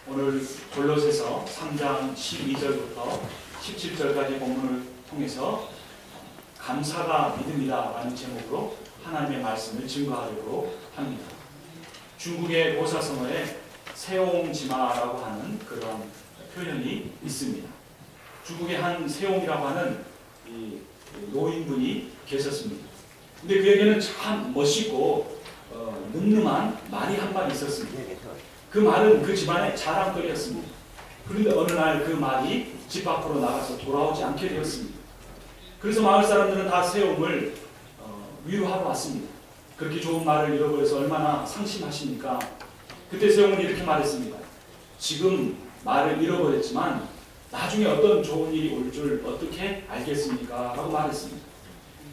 오늘 골로새서 3장 12절부터 17절까지 본문을 통해서 감사가 믿음이다 라는 제목으로 하나님의 말씀을 증거하려고 합니다. 중국의 보사성어에 세옹지마라고 하는 그런 표현이 있습니다. 중국의 한 세옹이라고 하는 이 노인분이 계셨습니다. 근데 그에게는 참 멋있고 늠름한 말이 한 말 있었습니다. 그 말은 그 집안의 자랑거리였습니다. 그런데 어느 날 그 말이 집 밖으로 나가서 돌아오지 않게 되었습니다. 그래서 마을 사람들은 다 세옹을 위로하러 왔습니다. 그렇게 좋은 말을 잃어버려서 얼마나 상심하십니까? 그때 세옹은 이렇게 말했습니다. 지금 말을 잃어버렸지만 나중에 어떤 좋은 일이 올 줄 어떻게 알겠습니까? 라고 말했습니다.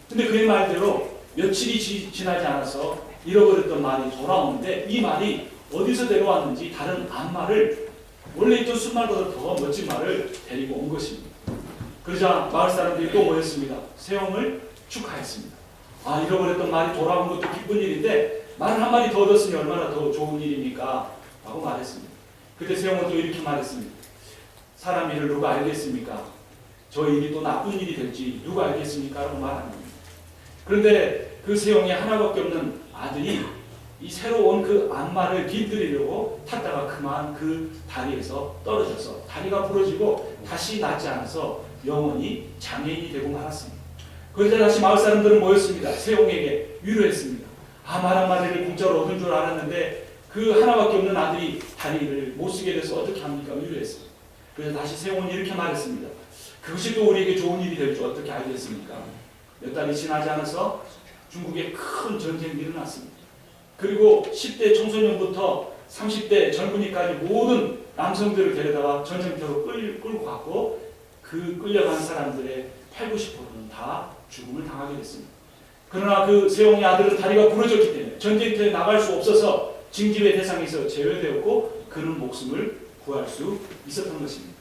근데 그의 말대로 며칠이 지나지 않아서 잃어버렸던 말이 돌아오는데 이 말이 어디서 데려왔는지 다른 암말을 원래 있던 순말보다 더 멋진 말을 데리고 온 것입니다. 그러자 마을 사람들이 또 모였습니다. 세옹을 축하했습니다. 잃어버렸던 말이 돌아온 것도 기쁜 일인데 말을 한 마리 더 얻었으니 얼마나 더 좋은 일입니까? 라고 말했습니다. 그때 세옹은 또 이렇게 말했습니다. 사람 일을 누가 알겠습니까? 저 일이 또 나쁜 일이 될지 누가 알겠습니까? 라고 말합니다. 그런데 그 세옹이 하나밖에 없는 아들이 이 새로 온 그 암말을 길들이려고 탔다가 그만 그 다리에서 떨어져서 다리가 부러지고 다시 낫지 않아서 영원히 장애인이 되고 말았습니다. 그러자 다시 마을 사람들은 모였습니다. 세옹에게 위로했습니다. 말 한마디를 공짜로 얻은 줄 알았는데 그 하나밖에 없는 아들이 다리를 못 쓰게 돼서 어떻게 합니까? 위로했습니다. 그래서 다시 세옹은 이렇게 말했습니다. 그것이 또 우리에게 좋은 일이 될 줄 어떻게 알겠습니까? 몇 달이 지나지 않아서 중국에 큰 전쟁이 일어났습니다. 그리고 10대 청소년부터 30대 젊은이까지 모든 남성들을 데려다가 전쟁터로 끌고 갔고 그 끌려간 사람들의 80~90%는 다 죽음을 당하게 됐습니다. 그러나 그 세옹의 아들은 다리가 부러졌기 때문에 전쟁터에 나갈 수 없어서 징집의 대상에서 제외되었고 그는 목숨을 구할 수 있었던 것입니다.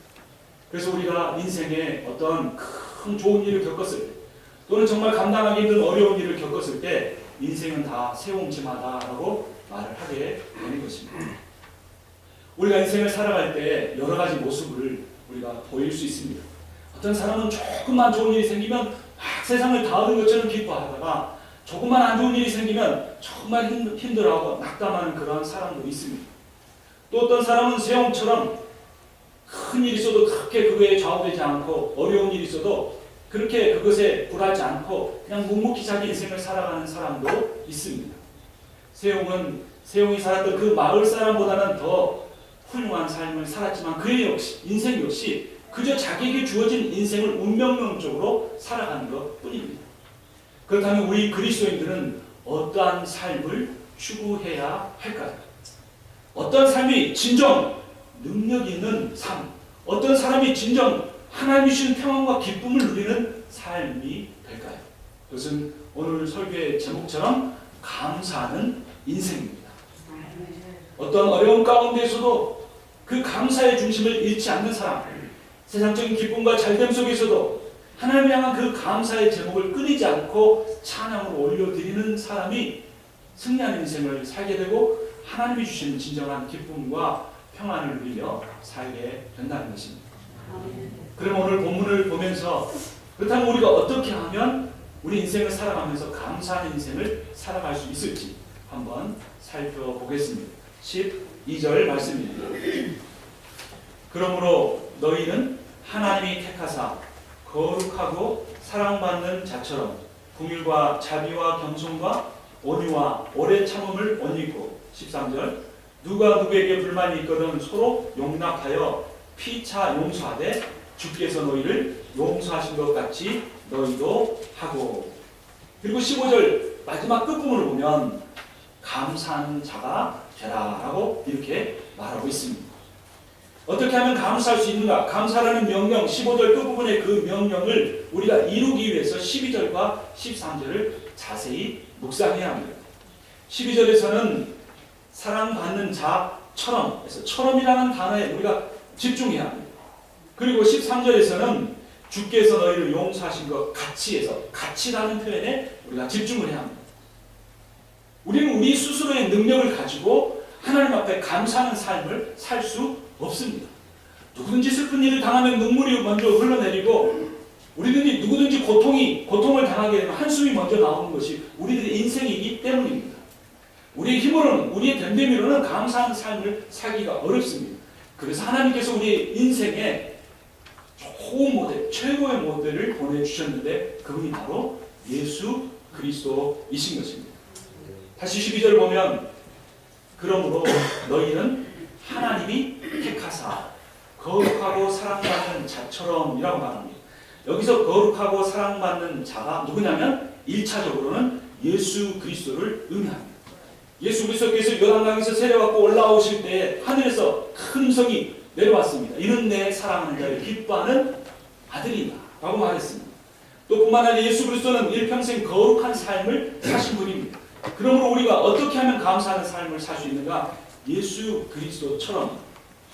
그래서 우리가 인생에 어떤 큰 좋은 일을 겪었을 때 또는 정말 감당하기 힘든 어려운 일을 겪었을 때 인생은 다 세옹지마다라고 말을 하게 되는 것입니다. 우리가 인생을 살아갈 때 여러 가지 모습을 우리가 보일 수 있습니다. 어떤 사람은 조금만 좋은 일이 생기면 막 세상을 다 얻은 것처럼 기뻐하다가 조금만 안 좋은 일이 생기면 정말 힘들어하고 낙담하는 그러한 사람도 있습니다. 또 어떤 사람은 세옹처럼 큰 일이 있어도 그렇게 그거에 좌우되지 않고 어려운 일이 있어도 그렇게 그것에 굴하지 않고 그냥 묵묵히 자기 인생을 살아가는 사람도 있습니다. 세옹이 살았던 그 마을 사람보다는 더 훌륭한 삶을 살았지만 그의 인생 역시 그저 자기에게 주어진 인생을 운명론적으로 살아가는 것 뿐입니다. 그렇다면 우리 그리스도인들은 어떠한 삶을 추구해야 할까요? 어떤 삶이 진정 능력 있는 삶, 어떤 사람이 진정 하나님이 주신 평안과 기쁨을 누리는 삶이 될까요? 그것은 오늘 설교의 제목처럼 감사하는 인생입니다. 어떤 어려운 가운데서도 그 감사의 중심을 잃지 않는 사람, 세상적인 기쁨과 잘됨 속에서도 하나님을 향한 그 감사의 제목을 끊이지 않고 찬양으로 올려드리는 사람이 승리하는 인생을 살게 되고 하나님이 주시는 진정한 기쁨과 평안을 누리며 살게 된다는 것입니다. 그럼 오늘 본문을 보면서 그렇다면 우리가 어떻게 하면 우리 인생을 살아가면서 감사하는 인생을 살아갈 수 있을지 한번 살펴보겠습니다. 12절 말씀입니다. 그러므로 너희는 하나님이 택하사 거룩하고 사랑받는 자처럼 긍휼과 자비와 겸손과 온유와 오래 참음을 옷 입고 13절 누가 누구에게 불만이 있거든 서로 용납하여 피차 용서하되 주께서 너희를 용서하신 것 같이 너희도 하고 그리고 15절 마지막 끝부분을 보면 감사하는 자가 되라 라고 이렇게 말하고 있습니다. 어떻게 하면 감사할 수 있는가? 감사라는 명령 15절 끝부분의 그 명령을 우리가 이루기 위해서 12절과 13절을 자세히 묵상해야 합니다. 12절에서는 사랑받는 자처럼 그래서 처럼이라는 단어에 우리가 집중해야 합니다. 그리고 13절에서는 주께서 너희를 용서하신 것 같이 해서 같이라는 표현에 우리가 집중을 해야 합니다. 우리는 우리 스스로의 능력을 가지고 하나님 앞에 감사하는 삶을 살 수 없습니다. 누구든지 슬픈 일을 당하면 눈물이 먼저 흘러내리고 우리들이 누구든지 고통을 당하게 되면 한숨이 먼저 나오는 것이 우리들의 인생이기 때문입니다. 우리의 힘으로는, 우리의 됨됨이로는 감사하는 삶을 살기가 어렵습니다. 그래서 하나님께서 우리의 인생에 좋은 모델, 최고의 모델을 보내주셨는데 그분이 바로 예수 그리스도이신 것입니다. 다시 12절 보면 그러므로 너희는 하나님이 택하사 거룩하고 사랑받는 자처럼 이라고 말합니다. 여기서 거룩하고 사랑받는 자가 누구냐면 1차적으로는 예수 그리스도를 의미합니다. 예수 그리스도께서 요단강에서 세례받고 올라오실 때 하늘에서 큰 음성이 내려왔습니다. 이는 내 사랑하는 자를 기뻐하는 아들이다 라고 말했습니다. 또 뿐만 아니라 예수 그리스도는 일평생 거룩한 삶을 사신 분입니다. 그러므로 우리가 어떻게 하면 감사하는 삶을 살 수 있는가? 예수 그리스도처럼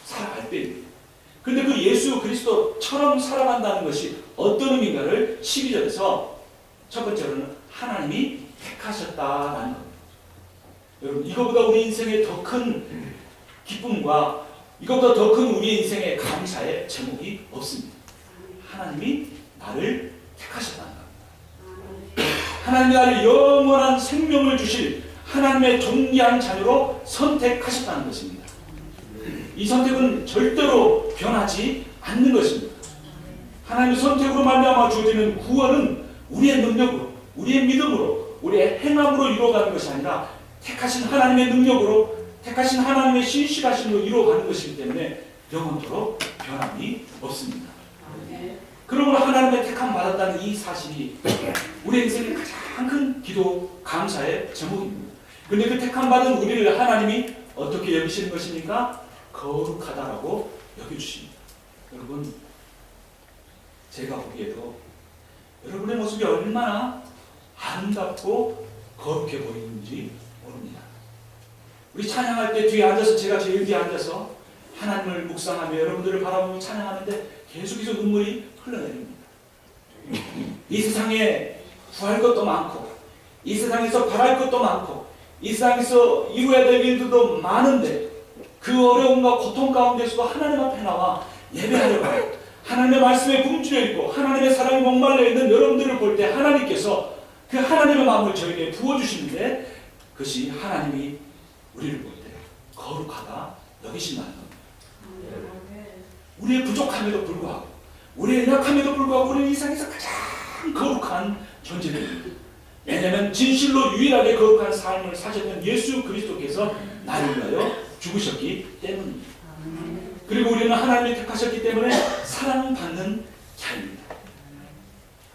살아갈 때입니다. 그런데 그 예수 그리스도처럼 살아간다는 것이 어떤 의미인가를 12절에서 첫 번째로는 하나님이 택하셨다라는 겁니다. 여러분, 이거보다 우리 인생에 더 큰 기쁨과 이거보다 더 큰 우리 인생의 감사의 제목이 없습니다. 하나님이 나를 택하셨다는 겁니다. 하나님이 나를 영원한 생명을 주실 하나님의 존귀한 자녀로 선택하셨다는 것입니다. 이 선택은 절대로 변하지 않는 것입니다. 하나님의 선택으로 말미암아 주어지는 구원은 우리의 능력으로, 우리의 믿음으로, 우리의 행함으로 이루어가는 것이 아니라 택하신 하나님의 능력으로, 택하신 하나님의 신실하심으로 이루어가는 것이기 때문에 영원토록 변함이 없습니다. 그러므로 하나님의 택함 받았다는 이 사실이 우리 인생의 가장 큰 기도, 감사의 제목입니다. 그런데 그 택함 받은 우리를 하나님이 어떻게 여기시는 것입니까? 거룩하다라고 여겨주십니다. 여러분, 제가 보기에도 여러분의 모습이 얼마나 아름답고 거룩해 보이는지 모릅니다. 우리 찬양할 때 뒤에 앉아서, 제가 제일 뒤에 앉아서 하나님을 묵상하며 여러분들을 바라보며 찬양하는데 계속해서 눈물이 흘러내립니다. 이 세상에 구할 것도 많고, 이 세상에서 바랄 것도 많고, 이 세상에서 이루어야 될 일들도 많은데 그 어려움과 고통 가운데서도 하나님 앞에 나와 예배하려고 하고 하나님의 말씀에 굶주려 있고 하나님의 사랑에 목말라 있는 여러분들을 볼 때 하나님께서 그 하나님의 마음을 저에게 부어주시는데 그것이 하나님이 우리를 볼 때 거룩하다 여기신다는 겁니다. 우리의 부족함에도 불구하고, 우리의 연약함에도 불구하고 우리는 이 세상에서 가장 거룩한 존재들입니다. 왜냐하면 진실로 유일하게 거룩한 삶을 사셨던 예수 그리스도께서 나를 위하여 죽으셨기 때문입니다. 그리고 우리는 하나님이 택하셨기 때문에 사랑받는 자입니다.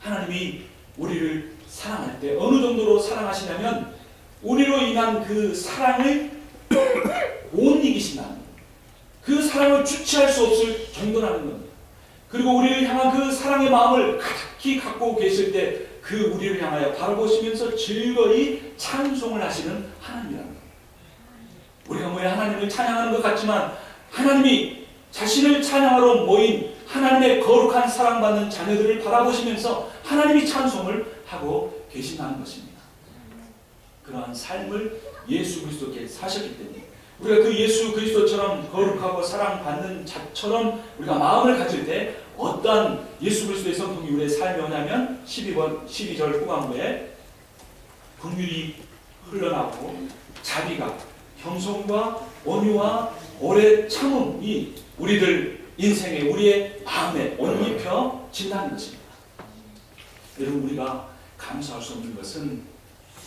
하나님이 우리를 사랑할 때 어느 정도로 사랑하시냐면 우리로 인한 그 사랑을 못 이기신다는 겁니다. 그 사랑을 주체할 수 없을 정도라는 겁니다. 그리고 우리를 향한 그 사랑의 마음을 가득히 갖고 계실 때 그 우리를 향하여 바라보시면서 즐거이 찬송을 하시는 하나님이라는 겁니다. 우리가 모여 하나님을 찬양하는 것 같지만 하나님이 자신을 찬양하러 모인 하나님의 거룩한 사랑받는 자녀들을 바라보시면서 하나님이 찬송을 하고 계신다는 것입니다. 그러한 삶을 예수 그리스도께 사셨기 때문에 우리가 그 예수 그리스도처럼 거룩하고 사랑받는 자처럼 우리가 마음을 가질 때 어떠한 예수 그리스도의 성품이 우리의 삶에 오냐면 12절 후반부에 긍휼이 흘러나오고 자비가, 겸손과 온유와 오래 참음이 우리들 인생에, 우리의 마음에 옷 입혀진다는 것입니다. 여러분, 우리가 감사할 수 없는 것은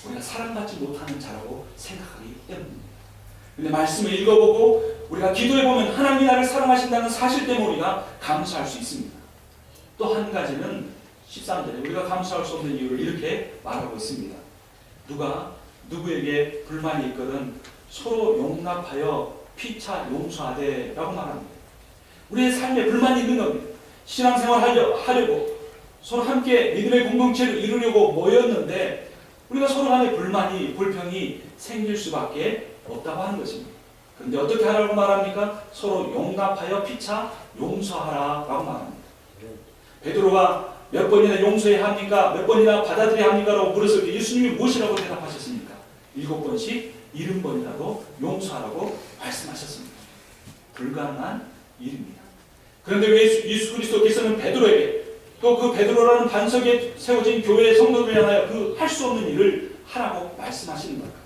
우리가 사랑받지 못하는 자라고 생각하기 때문입니다. 근데 말씀을 읽어보고 우리가 기도해보면 하나님이 나를 사랑하신다는 사실 때문에 우리가 감사할 수 있습니다. 또 한 가지는 13절에 우리가 감사할 수 없는 이유를 이렇게 말하고 있습니다. 누가 누구에게 불만이 있거든 서로 용납하여 피차 용서하되 라고 말합니다. 우리의 삶에 불만이 있는 겁니다. 신앙생활 하려고 서로 함께 믿음의 공동체를 이루려고 모였는데 우리가 서로 간에 불만이, 불평이 생길 수밖에 없다고 하는 것입니다. 그런데 어떻게 하라고 말합니까? 서로 용납하여 피차 용서하라 라고 말합니다. 베드로가 몇 번이나 용서해야 합니까? 몇 번이나 받아들여야 합니까? 라고 물었을 때 예수님이 무엇이라고 대답하셨습니까? 7번씩 70번이라도 용서하라고 말씀하셨습니다. 불가능한 일입니다. 그런데 왜 예수 그리스도께서는 베드로에게 또 그 베드로라는 반석에 세워진 교회의 성도들을 향하여 그 할 수 없는 일을 하라고 말씀하시는 걸까요?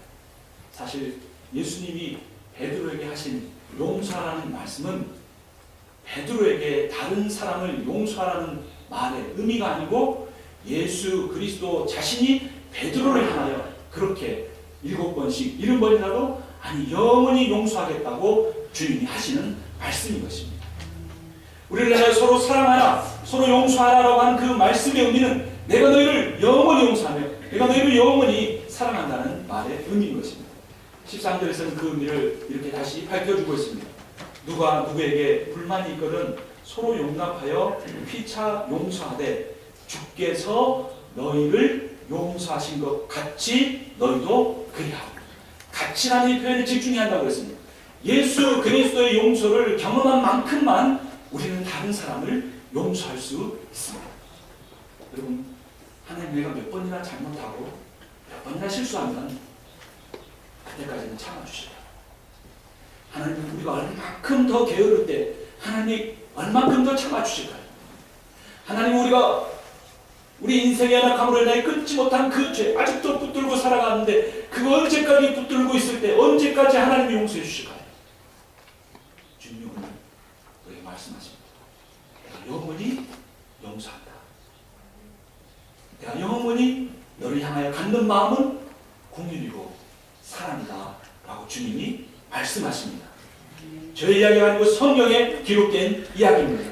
사실 예수님이 베드로에게 하신 용서하라는 말씀은 베드로에게 다른 사람을 용서하라는 말의 의미가 아니고 예수 그리스도 자신이 베드로를 향하여 그렇게 7번씩 70번이라도 아니 영원히 용서하겠다고 주님이 하시는 말씀인 것입니다. 우리를 향하여 서로 사랑하라, 서로 용서하라라고 하는 그 말씀의 의미는 내가 너희를 영원히 용서하며 내가 너희를 영원히 사랑한다는 말의 의미인 것입니다. 13절에서는 그 의미를 이렇게 다시 밝혀주고 있습니다. 누가 누구에게 불만이 있거든 서로 용납하여 피차 용서하되 주께서 너희를 용서하신 것 같이 너희도 그리하고, 같이라는 이 표현에 집중해야 한다고 그랬습니다. 예수 그리스도의 용서를 경험한 만큼만 우리는 다른 사람을 용서할 수 있습니다. 여러분, 하나님 내가 몇 번이나 잘못하고 몇 번이나 실수하면 그때까지는 참아주실까요? 하나님 우리가 얼만큼 더 게으를 때 하나님 얼만큼 더 참아주실까요? 하나님 우리 인생의 연약함으로 인해 끊지 못한 그 죄 아직도 붙들고 살아가는데 그거 언제까지 붙들고 있을 때 언제까지 하나님이 용서해 주실까요? 주님이 오늘 우리에게 말씀하십니다. 내가 영원히 용서한다. 내가 영원히 너를 향하여 갖는 마음은 공률이고 사랑이다 라고 주님이 말씀하십니다. 저의 이야기가 아니고 성경에 기록된 이야기입니다.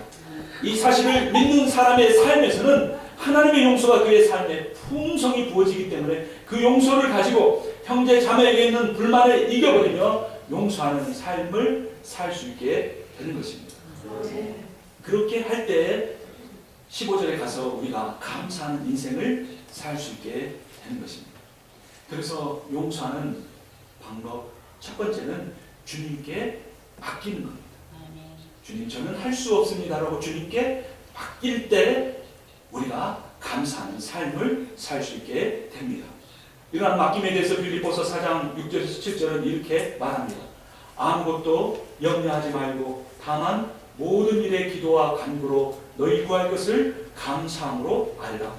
이 사실을 믿는 사람의 삶에서는 하나님의 용서가 그의 삶에 풍성히 부어지기 때문에 그 용서를 가지고 형제 자매에게 있는 불만을 이겨버리며 용서하는 삶을 살 수 있게 되는 것입니다. 그렇게 할 때 15절에 가서 우리가 감사하는 인생을 살 수 있게 되는 것입니다. 그래서 용서하는 방법 첫 번째는 주님께 맡기는 겁니다. 주님 저는 할 수 없습니다라고 주님께 맡길 때 우리가 감사하는 삶을 살 수 있게 됩니다. 이러한 맡김에 대해서 빌립보서 4장 6절에서 7절은 이렇게 말합니다. 아무것도 염려하지 말고 다만 모든 일에 기도와 간구로 너희 구할 것을 감사함으로 아뢰라.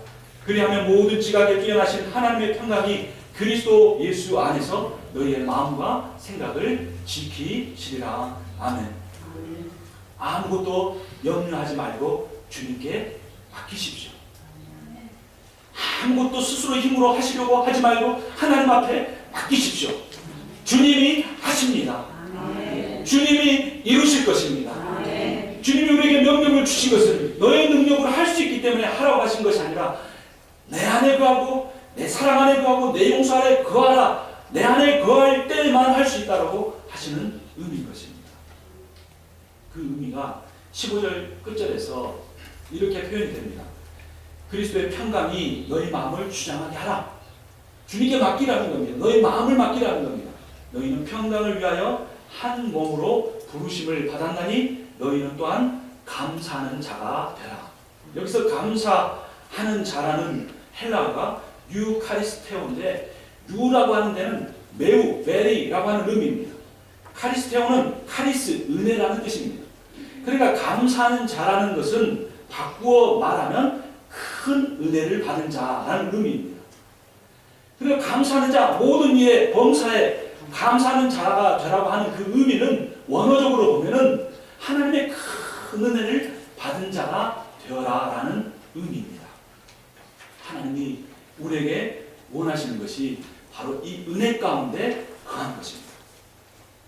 그리하면 모든 지각에 뛰어나신 하나님의 평강이 그리스도 예수 안에서 너희의 마음과 생각을 지키시리라. 아멘. 아무것도 염려하지 말고 주님께 맡기십시오. 아무것도 스스로 힘으로 하시려고 하지 말고 하나님 앞에 맡기십시오. 주님이 하십니다. 주님이 이루실 것입니다. 주님이 우리에게 명령을 주신 것은 너의 능력으로 할 수 있기 때문에 하라고 하신 것이 아니라 내 안에 거하고 내 사랑 안에 거하고 내 용서 안에 거하라. 내 안에 거할 때만 할 수 있다고 하시는 의미인 것입니다. 그 의미가 15절 끝절에서 이렇게 표현이 됩니다. 그리스도의 평강이 너희 마음을 주장하게 하라. 주님께 맡기라는 겁니다. 너희 마음을 맡기라는 겁니다. 너희는 평강을 위하여 한 몸으로 부르심을 받았나니 너희는 또한 감사하는 자가 되라. 여기서 감사하는 자라는 헬라어가 유카리스테오인데 유라고 하는 데는 매우, very라고 하는 의미입니다. 카리스테오는 카리스, 은혜라는 뜻입니다. 그러니까 감사하는 자라는 것은 바꾸어 말하면 큰 은혜를 받은 자라는 의미입니다. 그리고 감사하는 자, 모든 일에 범사에 감사하는 자가 되라고 하는 그 의미는 원어적으로 보면은 하나님의 큰 은혜를 받은 자가 되어라라는 의미입니다. 하나님이 우리에게 원하시는 것이 바로 이 은혜 가운데 거하는 것입니다.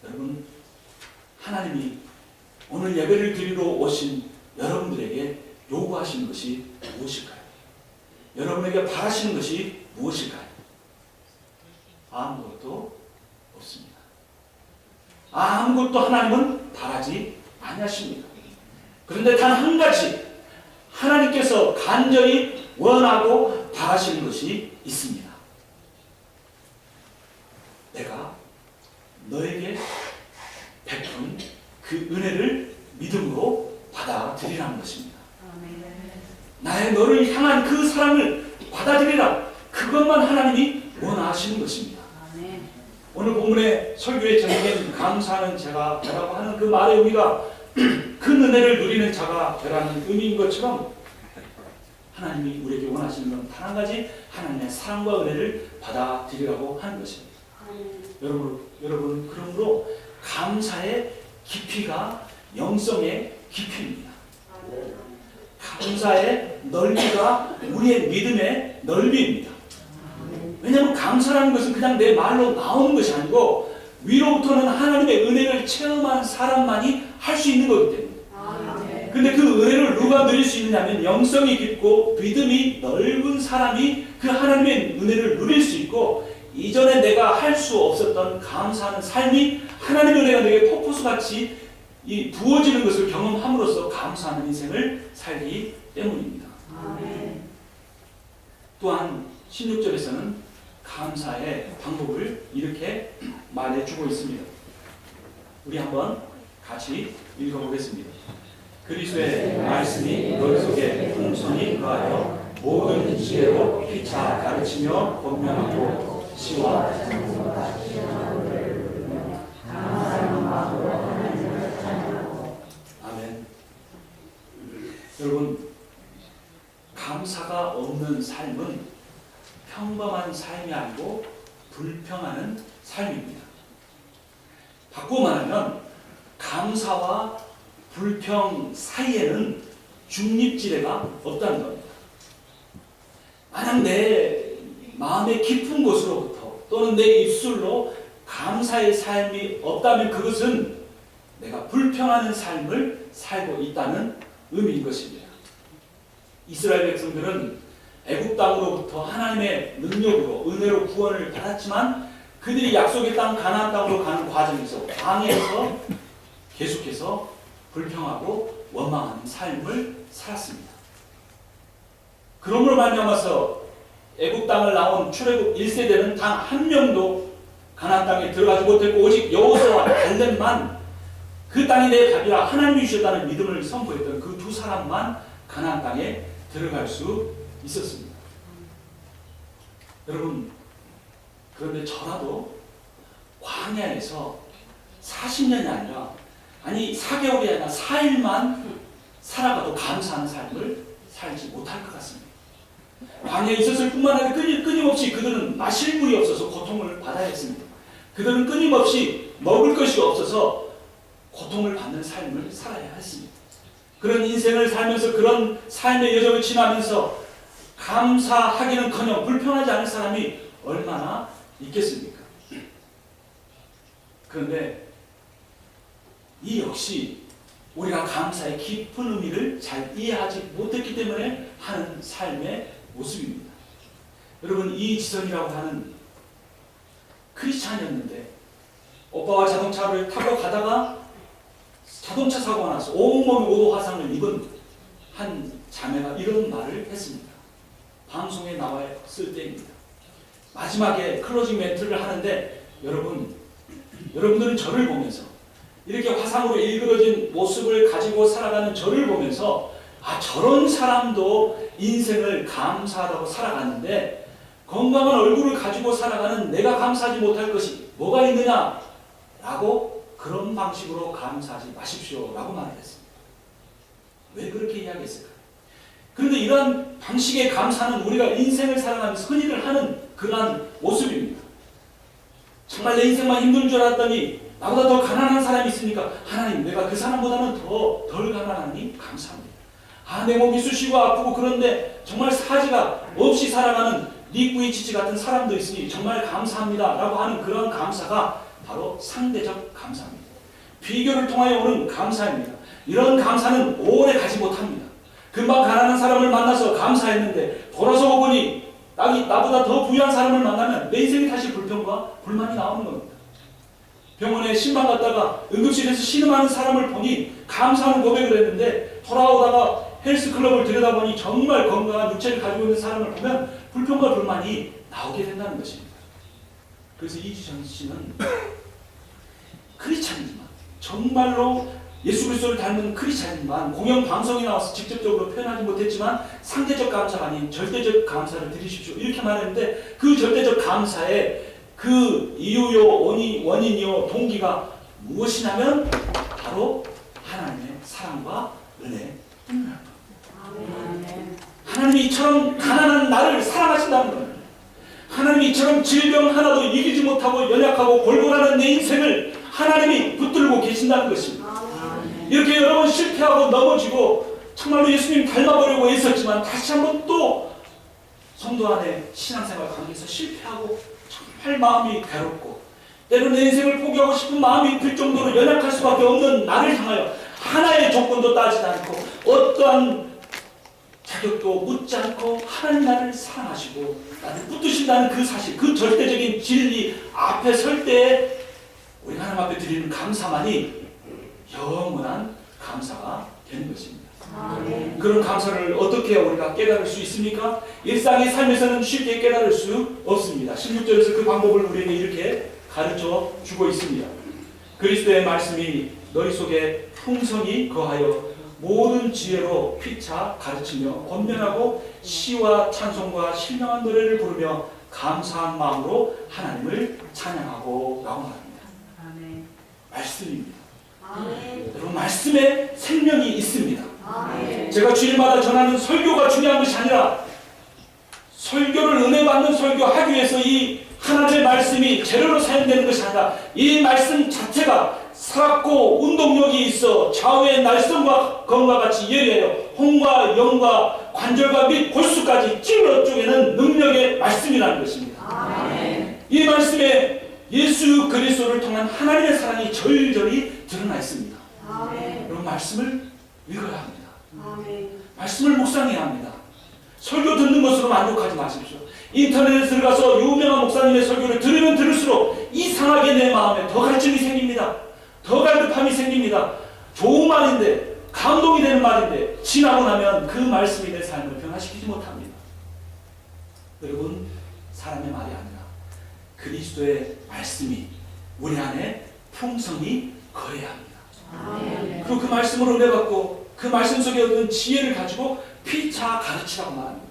여러분, 하나님이 오늘 예배를 드리러 오신 여러분들에게 요구하시는 것이 무엇일까요? 여러분에게 바라시는 것이 무엇일까요? 아무것도 없습니다. 아무것도 하나님은 바라지 아니하십니다. 그런데 단 한 가지 하나님께서 간절히 원하고 바라시는 것이 있습니다. 내가 너에게 베푼 그 은혜를 믿음으로 받아들이라는 것입니다. 나의 너를 향한 그 사랑을 받아들이라. 그것만 하나님이 원하시는 것입니다. 오늘 본문의 설교의 제목인 감사하는 자가 되라고 하는 그 말의 의미가 큰 은혜를 누리는 자가 되라는 의미인 것처럼 하나님이 우리에게 원하시는 건 단 한 가지, 하나님의 사랑과 은혜를 받아들이라고 하는 것입니다. 여러분 그러므로 감사의 깊이가 영성의 깊이입니다. 감사의 넓이가 우리의 믿음의 넓이입니다. 왜냐하면 감사라는 것은 그냥 내 말로 나오는 것이 아니고 위로부터는 하나님의 은혜를 체험한 사람만이 할 수 있는 거기 때문에. 근데 그 은혜를 누가 누릴 수 있느냐면 영성이 깊고 믿음이 넓은 사람이 그 하나님의 은혜를 누릴 수 있고, 이전에 내가 할 수 없었던 감사하는 삶이 하나님의 은혜가 내게 폭포수같이 부어지는 것을 경험함으로써 감사하는 인생을 살기 때문입니다. 또한 16절에서는 감사의 방법을 이렇게 말해주고 있습니다. 우리 한번 같이 읽어보겠습니다. 그리스도의 말씀이 너희 속에 풍성히 거하여 모든 지혜로 피차 가르치며 권면하고 시와 아멘. 여러분, 감사가 없는 삶은 평범한 삶이 아니고 불평하는 삶입니다. 바꾸어 말하면 감사와 불평 사이에는 중립지대가 없다는 겁니다. 만약 내 마음의 깊은 곳으로부터 또는 내 입술로 감사의 삶이 없다면 그것은 내가 불평하는 삶을 살고 있다는 의미인 것입니다. 이스라엘 백성들은 애굽 땅으로부터 하나님의 능력으로 은혜로 구원을 받았지만 그들이 약속의 땅 가나안 땅으로 가는 과정에서 광야에서 계속해서 불평하고 원망하는 삶을 살았습니다. 그러므로 말미암아서 애굽 땅을 나온 출애굽 1세대는 단 한 명도 가나안 땅에 들어가지 못했고 오직 여호수아와 갈렙만 그 땅이 내 답이라 하나님이 주셨다는 믿음을 선포했던 그 두 사람만 가나안 땅에 들어갈 수 있었습니다. 여러분, 그런데 저라도 광야에서 40년이 아니라 4개월이 아니라 4일만 살아가도 감사하는 삶을 살지 못할 것 같습니다. 광야에 있었을 뿐만 아니라 끊임없이 그들은 마실 물이 없어서 고통을 받아야 했습니다. 그들은 끊임없이 먹을 것이 없어서 고통을 받는 삶을 살아야 했습니다. 그런 인생을 살면서 그런 삶의 여정을 지나면서 감사하기는커녕 불평하지 않을 사람이 얼마나 있겠습니까? 그런데 이 역시 우리가 감사의 깊은 의미를 잘 이해하지 못했기 때문에 하는 삶의 모습입니다. 여러분, 이지선이라고 하는 크리스찬이었는데 오빠와 자동차를 타고 가다가 자동차 사고가 나서 온몸에 오도 화상을 입은 한 자매가 이런 말을 했습니다. 방송에 나왔을 때입니다. 마지막에 클로징 멘트를 하는데 여러분들은 저를 보면서 이렇게 화상으로 일그러진 모습을 가지고 살아가는 저를 보면서 저런 사람도 인생을 감사하다고 살아가는데 건강한 얼굴을 가지고 살아가는 내가 감사하지 못할 것이 뭐가 있느냐 라고 그런 방식으로 감사하지 마십시오 라고 말을 했습니다. 왜 그렇게 이야기했을까? 그런데 이러한 방식의 감사는 우리가 인생을 살아가면서 흔히들 하는 그러한 모습입니다. 정말 내 인생만 힘든 줄 알았더니 나보다 더 가난한 사람이 있으니까 하나님, 내가 그 사람보다는 덜 가난하니 감사합니다. 내 몸이 쑤시고 아프고 그런데 정말 사지가 없이 살아가는 니꾸이치치 같은 사람도 있으니 정말 감사합니다 라고 하는 그런 감사가 바로 상대적 감사입니다. 비교를 통하여 오는 감사입니다. 이런 감사는 오래 가지 못합니다. 금방 가난한 사람을 만나서 감사했는데 돌아서 보니 나보다 더 부유한 사람을 만나면 내 인생이 다시 불평과 불만이 나오는 겁니다. 병원에 신방 갔다가 응급실에서 신음하는 사람을 보니 감사하는 고백을 했는데 돌아오다가 헬스클럽을 들여다보니 정말 건강한 육체를 가지고 있는 사람을 보면 불평과 불만이 나오게 된다는 것입니다. 그래서 이지선 씨는 크리스찬이지만 정말로 예수 그리스도를 닮은 크리스찬이지만 공영 방송에 나와서 직접적으로 표현하지 못했지만 상대적 감사가 아닌 절대적 감사를 드리십시오 이렇게 말했는데 그 절대적 감사의 그 이유요, 원인이요, 동기가 무엇이냐면 바로 하나님의 사랑과 은혜뿐이라는 겁니다. 하나님이 이처럼 가난한 나를 사랑하신다는 겁니다. 하나님이 이처럼 질병 하나도 이기지 못하고 연약하고 골골하는 내 인생을 하나님이 붙들고 계신다는 것입니다. 이렇게 여러 번 실패하고 넘어지고 정말로 예수님 닮아보려고 애썼지만 다시 한번 또 성도 안에 신앙생활 관계에서 실패하고 정말 마음이 괴롭고 때로는 내 인생을 포기하고 싶은 마음이 들 정도로 연약할 수밖에 없는 나를 향하여 하나의 조건도 따지지 않고 어떠한 자격도 묻지 않고 하나님 나를 사랑하시고 나를 붙드신다는 그 사실, 그 절대적인 진리 앞에 설 때에 우리 하나님 앞에 드리는 감사만이 영원한 감사가 되는 것입니다. 그런 감사를 어떻게 우리가 깨달을 수 있습니까? 일상의 삶에서는 쉽게 깨달을 수 없습니다. 16절에서 그 방법을 우리에게 이렇게 가르쳐 주고 있습니다. 그리스도의 말씀이 너희 속에 풍성히 거하여 모든 지혜로 피차 가르치며 권면하고 시와 찬송과 신명한 노래를 부르며 감사한 마음으로 하나님을 찬양하고 라고 말합니다. 말씀입니다. 여러분, 말씀에 생명이 있습니다. 제가 주일마다 전하는 설교가 중요한 것이 아니라 설교를 은혜 받는 설교하기 위해서 이 하나님의 말씀이 재료로 사용되는 것이 아니라 이 말씀 자체가 살았고 운동력이 있어 좌우의 날성과 검과 같이 예리하여 혼과 영과 관절과 및 골수까지 찔러 쪼개는 능력의 말씀이라는 것입니다. 이 말씀에 예수 그리스도를 통한 하나님의 사랑이 절절히 드러나 있습니다. 여러분, 말씀을 읽어야 합니다. 말씀을 묵상해야 합니다. 설교 듣는 것으로 만족하지 마십시오. 인터넷에 들어가서 유명한 목사님의 설교를 들으면 들을수록 이상하게 내 마음에 더 갈증이 생깁니다. 더 갈급함이 생깁니다. 좋은 말인데, 감동이 되는 말인데 지나고 나면 그 말씀이 내 삶을 변화시키지 못합니다. 여러분, 사람의 말이 아니라 그리스도의 말씀이 우리 안에 풍성히 거해야 합니다. 그리고 그 말씀으로 은혜받고 그 말씀 속에 얻은 지혜를 가지고 피차 가르치라고 말합니다.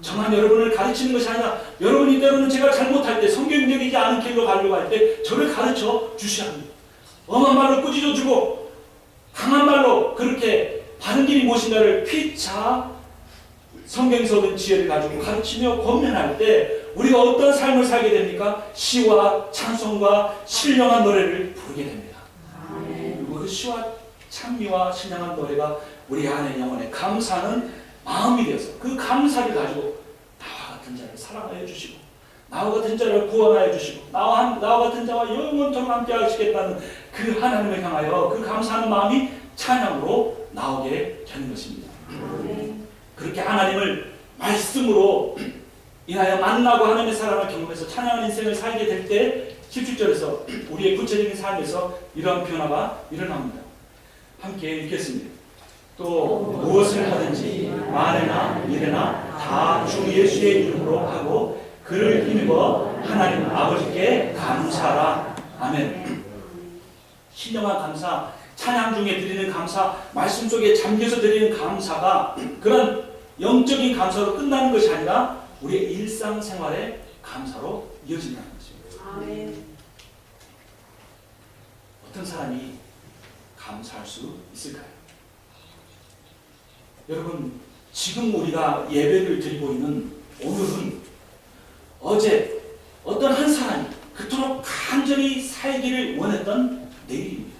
저만 여러분을 가르치는 것이 아니라 여러분이 때로는 제가 잘못할 때, 성경적이지 않은 길로 가려고 할 때 저를 가르쳐 주셔야 합니다. 엄한 말로 꾸짖어주고 강한 말로 그렇게 바른 길이 무엇인가를 피차 성경에서 얻은 지혜를 가지고 가르치며 권면할 때 우리가 어떤 삶을 살게 됩니까? 시와 찬송과 신령한 노래를 부르게 됩니다. 그리고 그 시와 찬미와 신령한 노래가 우리 안에 영혼에 감사하는 마음이 되어서 그 감사를 가지고 나와 같은 자를 사랑하여 주시고 나와 같은 자를 구원하여 주시고 나와 같은 자와 영원토록 함께 하시겠다는 그 하나님을 향하여 그 감사하는 마음이 찬양으로 나오게 되는 것입니다. 그렇게 하나님을 말씀으로 인하여 만나고 하나님의 사랑을 경험해서 찬양하는 인생을 살게 될 때 17절에서 우리의 구체적인 삶에서 이러한 변화가 일어납니다. 함께 읽겠습니다. 또 무엇을 하든지 말이나 일이나 다 주 예수의 이름으로 하고 그를 힘입어 하나님 아버지께 감사하라. 아멘. 신령한 감사, 찬양 중에 드리는 감사, 말씀 속에 잠겨서 드리는 감사가 그런 영적인 감사로 끝나는 것이 아니라 우리의 일상생활의 감사로 이어진다는 것입니다. 어떤 사람이 감사할 수 있을까요? 여러분, 지금 우리가 예배를 드리고 있는 오늘은 어제 어떤 한 사람이 그토록 간절히 살기를 원했던 내일입니다.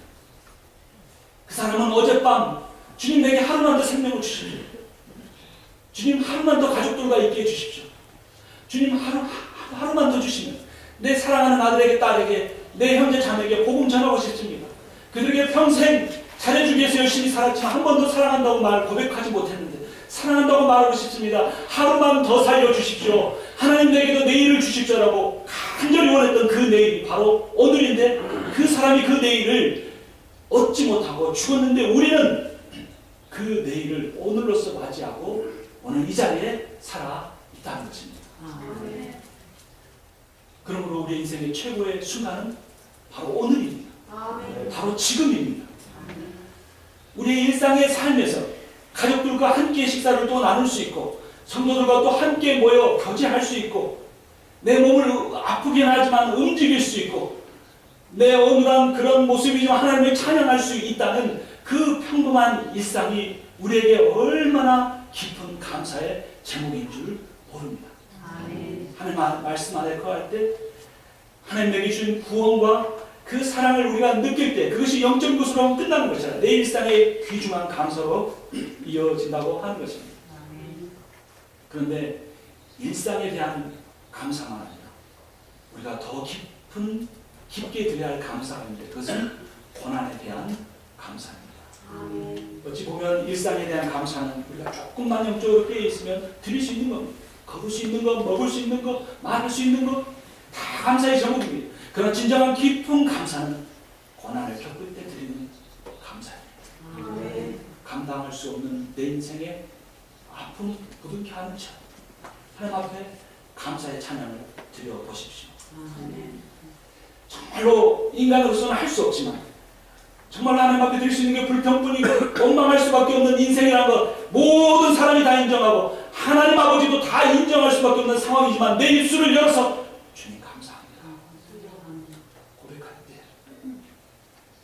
그 사람은 어젯밤 주님 내게 하루만 더 생명을 주십시오. 주님 하루만 더 가족들과 있게 해주십시오. 주님 하루만 더 주시면 내 사랑하는 아들에게 딸에게 내 형제 자매에게 복음 전하고 싶습니다. 그들에게 평생 잘해주기 위해서 열심히 살았지만 한 번도 사랑한다고 말 고백하지 못했는데 사랑한다고 말하고 싶습니다. 하루만 더 살려주십시오. 하나님 내게도 내일을 주십시오라고 간절히 원했던 그 내일이 바로 오늘인데 그 사람이 그 내일을 얻지 못하고 죽었는데 우리는 그 내일을 오늘로서 맞이하고 오늘 이 자리에 살아 있다는 것입니다. 그러므로 우리 인생의 최고의 순간은 바로 오늘입니다. 바로 지금입니다. 우리의 일상의 삶에서 가족들과 함께 식사를 또 나눌 수 있고 성도들과 또 함께 모여 교제할 수 있고 내 몸을 아프긴 하지만 움직일 수 있고 내 어눌한 그런 모습이지만 하나님을 찬양할 수 있다는 그 평범한 일상이 우리에게 얼마나 깊은 감사의 제목인 줄 모릅니다. 하나님 말씀 안에 거할 때 하나님 내게 주신 구원과 그 사랑을 우리가 느낄 때 그것이 영적 것으로 끝나는 것이잖아요. 내 일상의 귀중한 감사로 이어진다고 하는 것입니다. 그런데 일상에 대한 감사만 아니라 우리가 더 깊게 드려야 할 감사가 있는데 그것은 고난에 대한 감사입니다. 어찌 보면 일상에 대한 감사는 우리가 조금만 영적으로 깨어 있으면 드릴 수 있는 겁니다. 거둘 수 있는 것, 먹을 수 있는 것, 말할 수 있는 것 다 감사의 제목입니다. 그러나 진정한 깊은 감사는 고난을 겪을 때 드리는 감사입니다. 감당할 수 없는 내 인생의 아픔 부둥켜 안는 척 하나님 앞에 감사의 찬양을 드려보십시오. 정말로 인간으로서는 할 수 없지만 정말 하나님 앞에 드릴 수 있는 게 불평뿐이고 원망할 수밖에 없는 인생이라는 것 모든 사람이 다 인정하고 하나님 아버지도 다 인정할 수밖에 없는 상황이지만 내 입술을 열어서 주님 감사합니다 고백할 때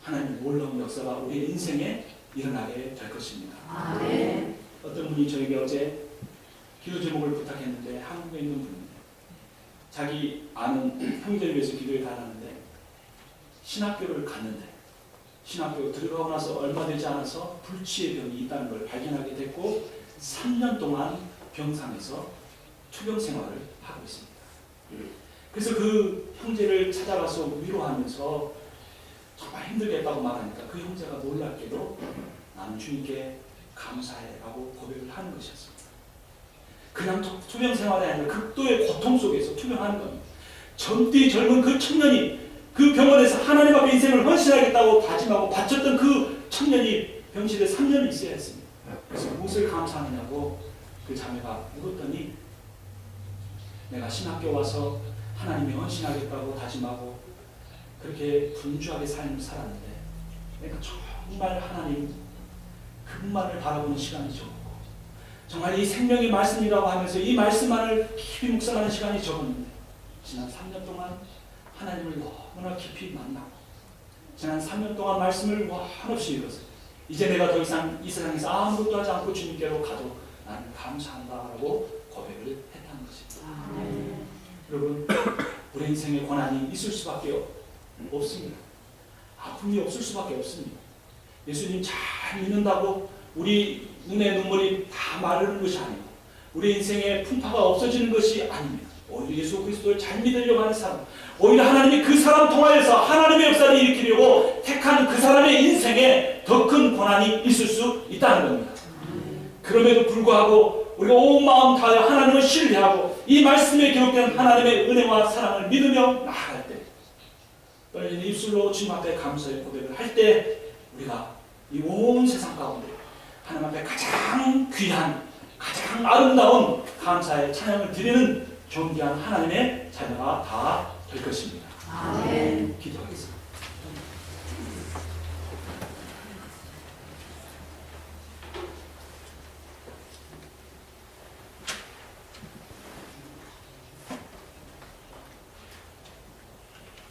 하나님의 놀라운 역사가 우리의 인생에 일어나게 될 것입니다. 어떤 분이 저에게 어제 기도 제목을 부탁했는데 한국에 있는 분인데 자기 아는 형제를 위해서 기도에 달았는데 신학교를 갔는데 신학교 들어가고 나서 얼마 되지 않아서 불치의 병이 있다는 걸 발견하게 됐고 3년 동안 병상에서 투병 생활을 하고 있습니다. 그래서 그 형제를 찾아가서 위로하면서 정말 힘들겠다고 말하니까 그 형제가 놀랍게도 나는 주님께 감사해라고 고백을 하는 것이었습니다. 그냥 투병 생활이 아니라 극도의 고통 속에서 투병하는 겁니다. 젊디 젊은 그 청년이 그 병원에서 하나님 앞에 인생을 헌신하겠다고 다짐하고 바쳤던 그 청년이 병실에 3년을 있어야 했습니다. 그래서 무엇을 감사하느냐고 그 자매가 물었더니 내가 신학교 와서 하나님이 헌신하겠다고 다짐하고 그렇게 분주하게 삶을 살았는데 내가 정말 하나님 그분만을 바라보는 시간이 적었고 정말 이 생명의 말씀이라고 하면서 이 말씀만을 깊이 묵상하는 시간이 적었는데 지난 3년 동안 하나님을 너무나 깊이 만나고 지난 3년 동안 말씀을 한없이 읽어서 이제 내가 더 이상 이 세상에서 아무것도 하지 않고 주님께로 가도 나는 감사한다라고 고백을 했다는 것입니다. 여러분 우리 인생에 고난이 있을 수밖에 없습니다. 아픔이 없을 수밖에 없습니다. 예수님 잘 믿는다고 우리 눈에 눈물이 다 마르는 것이 아니고 우리 인생에 풍파가 없어지는 것이 아닙니다. 오히려 예수 그리스도를 잘 믿으려고 하는 사람, 오히려 하나님이 그 사람 통하여서 하나님의 역사를 일으키려고 택한 그 사람의 인생에 더 큰 고난이 있을 수 있다는 겁니다. 그럼에도 불구하고 우리가 온 마음 다하여 하나님을 신뢰하고 이 말씀에 기록된 하나님의 은혜와 사랑을 믿으며 나아갈 때 떨리는 입술로 주님 앞에 감사의 고백을 할 때 우리가 이 온 세상 가운데 하나님 앞에 가장 귀한 가장 아름다운 감사의 찬양을 드리는 존귀한 하나님의 자녀가 다 될 것입니다. 아멘. 기도하겠습니다.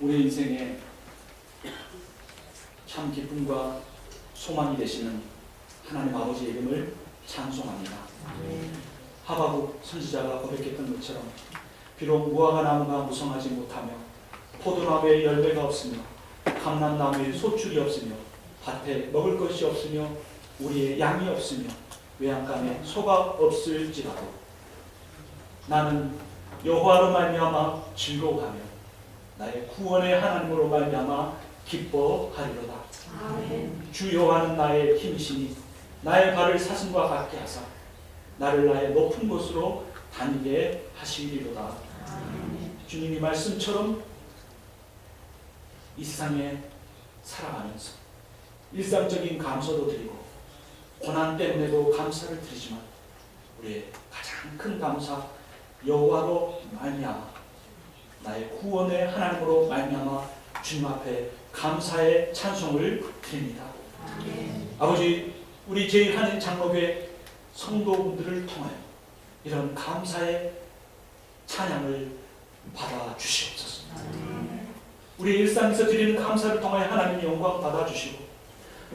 우리 인생에 참 기쁨과 소망이 되시는 하나님 아버지의 이름을 찬송합니다. 하박국 선지자가 고백했던 것처럼 비록 무화과 나무가 무성하지 못하며 포도나무에 열매가 없으며 감람나무에 소출이 없으며 밭에 먹을 것이 없으며 우리의 양이 없으며 외양간에 소가 없을지라도 나는 여호와로 말미암아 즐거워하며 나의 구원의 하나님으로 말미암아 기뻐하리로다. 주 여호와는 나의 힘이시니 나의 발을 사슴과 같게 하사 나를 나의 높은 곳으로 다니게 하시리로다. 주님이 말씀처럼 이 세상에 살아가면서 일상적인 감사도 드리고 고난 때문에도 감사를 드리지만 우리의 가장 큰 감사 여호와로 말미암아 나의 구원의 하나님으로 말미암아 주님 앞에 감사의 찬송을 드립니다. 아버지 우리 제1한인 장로교회 성도분들을 통하여 이런 감사의 찬양을 받아주시옵소서. 우리 일상에서 드리는 감사를 통하여 하나님의 영광 받아주시고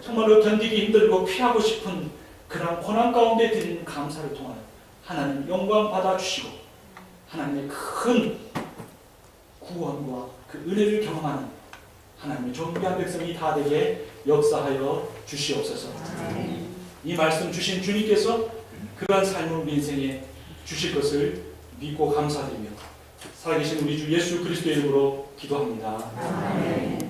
정말로 견디기 힘들고 피하고 싶은 그런 고난 가운데 드리는 감사를 통하여 하나님 영광 받아주시고 하나님의 큰 구원과 그 은혜를 경험하는 하나님의 존귀한 백성이 다 되게 역사하여 주시옵소서. 이 말씀 주신 주님께서 그러한 삶을 우리 인생에 주실 것을 믿고 감사드리며 살아계신 우리 주 예수 그리스도의 이름으로 기도합니다.